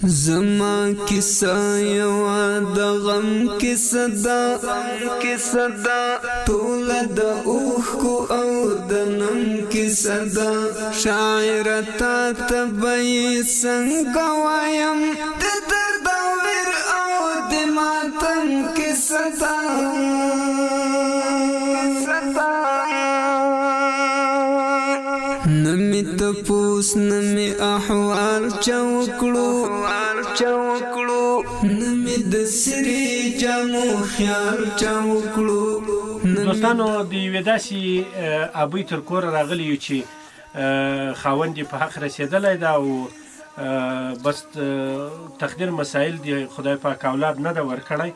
زما کیسه یوه د غم کیسه ده ټوله د اوښکو او د نم کیسه ده شاعره تا ته به یې څنګه وایم د درد او ویر او د ماتم کیسه ده نمی تپوس نمی احوال چا وکړو نمی د سری جامو خیال چا وکړو. دوستانو د یوې داسې ابۍ تر کوره راغلی یو چې خاوند یې په حق رسېدلی ده او بس تقدیر مسایل د خدای پاک اولاد نه ده ورکړی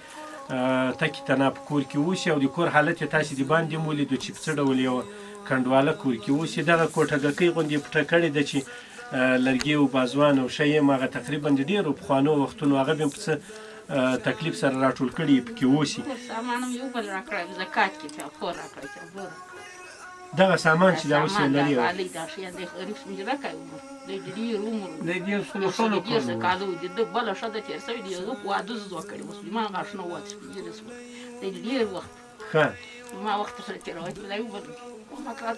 تکي تنها په کور کې اوسي او د کور حالت یې تاسې د باندې مولیدو چې په څه ډول یو کنډواله کور کې اوسي دغه کوټګکۍ غوندې پټه کړې ده چې لرګي او بازوان او شی یې هغه تقریبا د ډېرو پخوانو وختونو هغه بیا په څه تکلیف سره راټول کړي پکې اوسي. سامان یو بل راکړی زکات کې کور راکړی دغه سامان چې دا اوس یې لري علي دا شی د غریب سمجه راکړی د ډېر عمر د ډېر سلوشونو کولو کالو د بل شاده تیر سوی دی زه واده زو کړی مسلمان غاښنه واده د ډېر وخت ښه ما وخت سره تیروي دا یو بل ما کړه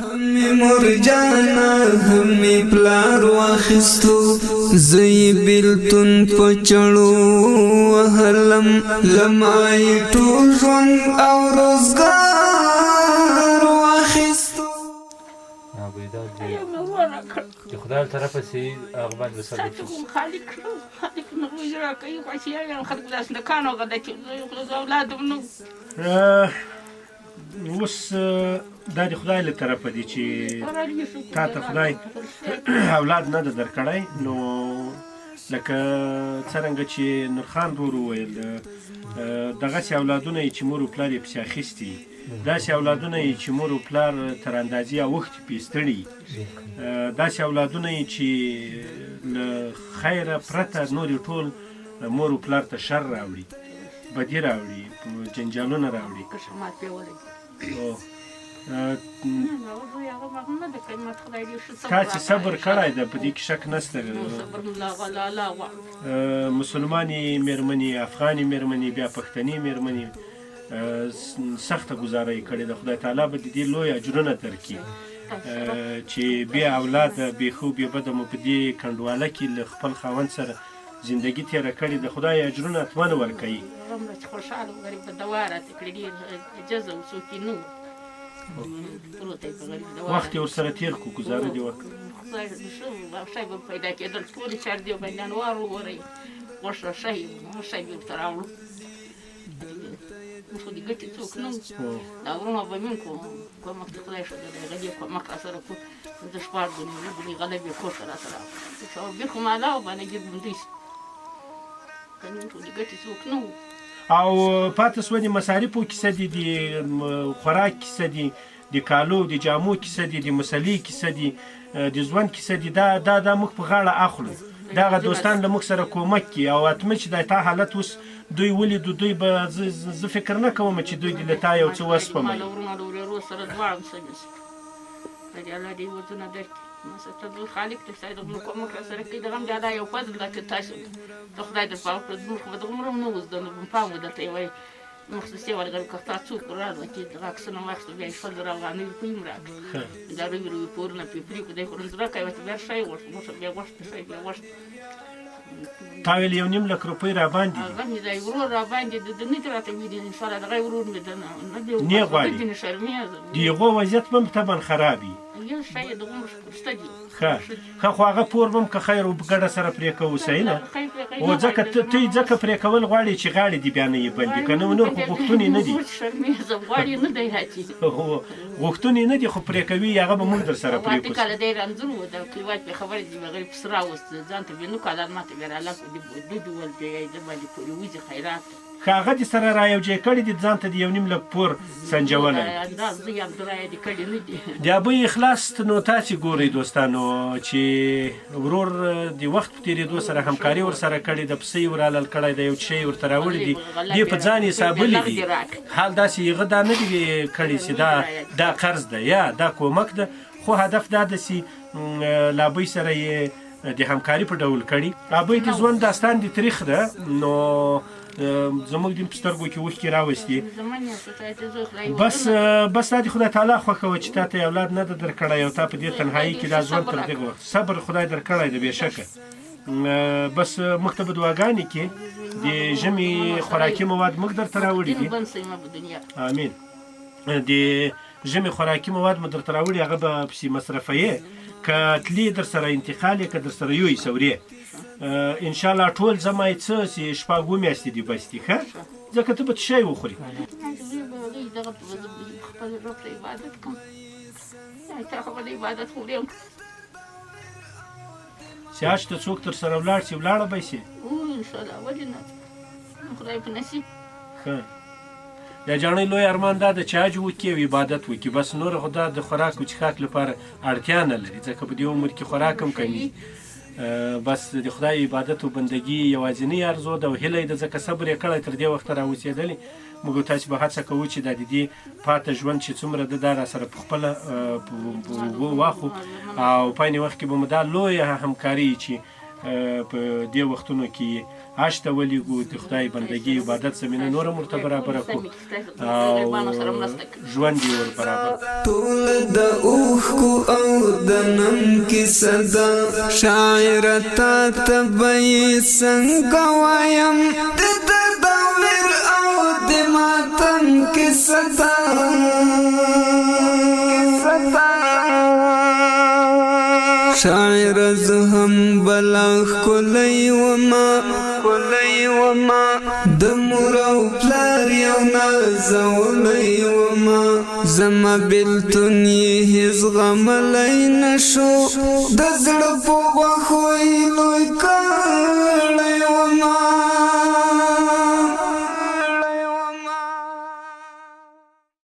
همی مرجانا همی پلار واخستو زی بیلتون پچړو وهلم لمای ټول ژوند او روزګار واخستو. د خدای له طرفه چې هغه باید وسلو خالق نه وجرا کوي خو چې یو خلک داس نه کانو غدا چې اولاد نو اوس دا د خدای له طرفه دی چې تا ته خدای اولاد نه ده درکړی نو لکه څرنګه چې نورخان ورور وویل دغسې اولادونه یې چې مور و پلار یې پسې اخیستي داسې اولادونه یې چې مور و پلار تر اندازې اوښتي پې ستړي داسې اولادونه یې چې له خیره پرته نور یې ټول مور و پلار ته شر راوړي بدي راوړي جنجالونه راوړي. تا چې صبر کړی ده په دې کې شک نشته مسلمانې مېرمنې افغانې مېرمنې بیا پښتنې مېرمنې سخته ګزاره یې کړې ده خدای تعالی به د دې لوی اجرونه درکړي چې بې اولاده بې ښو بې بده مو په دې کنډواله کې له خپل خاوند سره زندگی تیره کړې د خدای اجرونه اتمن ورکوي. خوشحاله غریب په دواره کړي ډېر جزه وڅوک نو وخت یې ورسره تېر کړو ګزاره دې وکړه خدای شی به پیدا کېدل ټولې چهاردې او بندیانوار وګورئ غوښه شی به ورته راوړو موږ خو د ګټې څوک نه وو دا غرونه به مې کومک د خدای ښه د غدې کومک راسره کړو د شپاړ ګونې غله بې کور ته راته راوړو بېخو مالا او باندې ګربندۍ شي که موږ خو د ګټې څوک نه وو. او پاتې سوه د مصارفو کیسه دي د خوراک کیسه دي د کالو د جامو کیسه دي د مسلې کیسه دي د ژوند کیسه دي دا موږ په غاړه اخلو دغه دوستان له موږ سره کومک کوي او حتمه چې د تا حالت اوس دوی ولیدو دوی به زه فکر نه کوم چې دوی دې له تا یو څه وسپموي خالق ته ساید موږ کومک راسره کوي دغه هم دا یو فضل ده که تاسو د خدای د پاک په موږ به دغه عمر هم نه اوس د پام و درته یې وایي موږ دستې ورغلو که تا څوک راغله چې دغه عکسونه واخیستو بیا یې شپږ زره افغانۍ روپۍ هم راکړې دا روي روي پورونه پېپري خدای خو رنځره کوي ورته بیا شی غوښت بیا غوښت شی بیا غوښت تا ویل 1.5 لک روپۍ راباندې دي هغه مې دا ورور راباندې د نه دې راته ویلي انشاءالله دغه ورور مې نه دی نه غواړي د هغو وضعیت به هم طبعا خراب وي یو شی د عمر شته دي ښه خو هغه پور به هم که خیر په ګډه سره پرې کوو صحیح نه او ځکه ته ځکه پرې کول غواړې چې غاړې دې بیا نه یې بندي که نه نور خو غوښتنې نه دي غوښتنې نه دي خو پرې کوي هغه به موږ در سره پرې کوو کله دی رنځور و د کلیوال پرې خبرې دي هغه پسه راوست ځان ته بیا نو کالان ماته بیا رالاس د دود ول بیا یې د باندې پورې وځي خیرات که هغه دې سره رایوجې کړي دي ځان ته د 1.5 لک پور سنجولی د ابۍ اخلاص نو تاسې ګورئ دوستانو چې ورور د وخت په تېرېدو سره همکاري ورسره کړې ده پسه یې ورحلال کړی ده یو څه شی ورته راوړي دي دې په ځان یې حسابلي دي حال داسې هغه دا نه دي کړي چې دا قرض ده یا دا کومک ده خو هدف دا ده چې له ابۍ سره یې د همکاري په ډول کړي ابۍ د ژوند داستان د تاریخ ده نو زموږ د سترګو کې اوښکې راوستي بس دا د خدای تعالی خوښه وه چې تا ته اولاد نه ده درکړی او تا په دې تنهایي کې دا ژوند تر دغه وخت صبر خدای درکړی ده بېشکه بس موږ ته به دعاګانې کې د ژمي خوراکي مواد موږ درته راوړي دي امین د ژمي خوراکي مواد مو درته راوړي هغه به پسې مصرفوې که تلي در سره انتقال یې که در سره یوې سورې انشاءالله ټول زما یې څه چې شپږ میاشتې دي بس دي ښه ځکه ته به څه شی وخوري چې حج ته څوک تر سره ولاړ شي ولاړه به شي ښه د جاڼۍ لوی ارمان دا ده چې حج وکړي او عبادت وکړي بس نور خو دا د خوراک و څښاک لپاره اړتیا نه لري ځکه په دې عمر کې خوراک هم کمي بس د خدای عبادت او بندګي یوازینۍ ارزو ده او هیله یې ده ځکه صبر یې کړی تر دې وخته راوسېدلی موږ تاسې به هڅه کوو چې دا د دې پاته ژوند چې څومره ده دا راسره په خپله واخو او پانې وخت کې به مو دا لویه همکاري چې په دې وختونو کې حج ته ولیږو د خدای بندګي عبادت زمینه نوره ورته برابره کړو او ژوند یې ور برابر ټول د اوښکو او د نم کیسه ده شاعره تا ته به یې څنګه وایم د درد او ویر او د ماتم کیسه ده شاعر زه هم بلا ښکلی وما د مور او پلار یو نازولی وما زما بېلتون یې هېڅ غملی نه شو د زړه په غوښو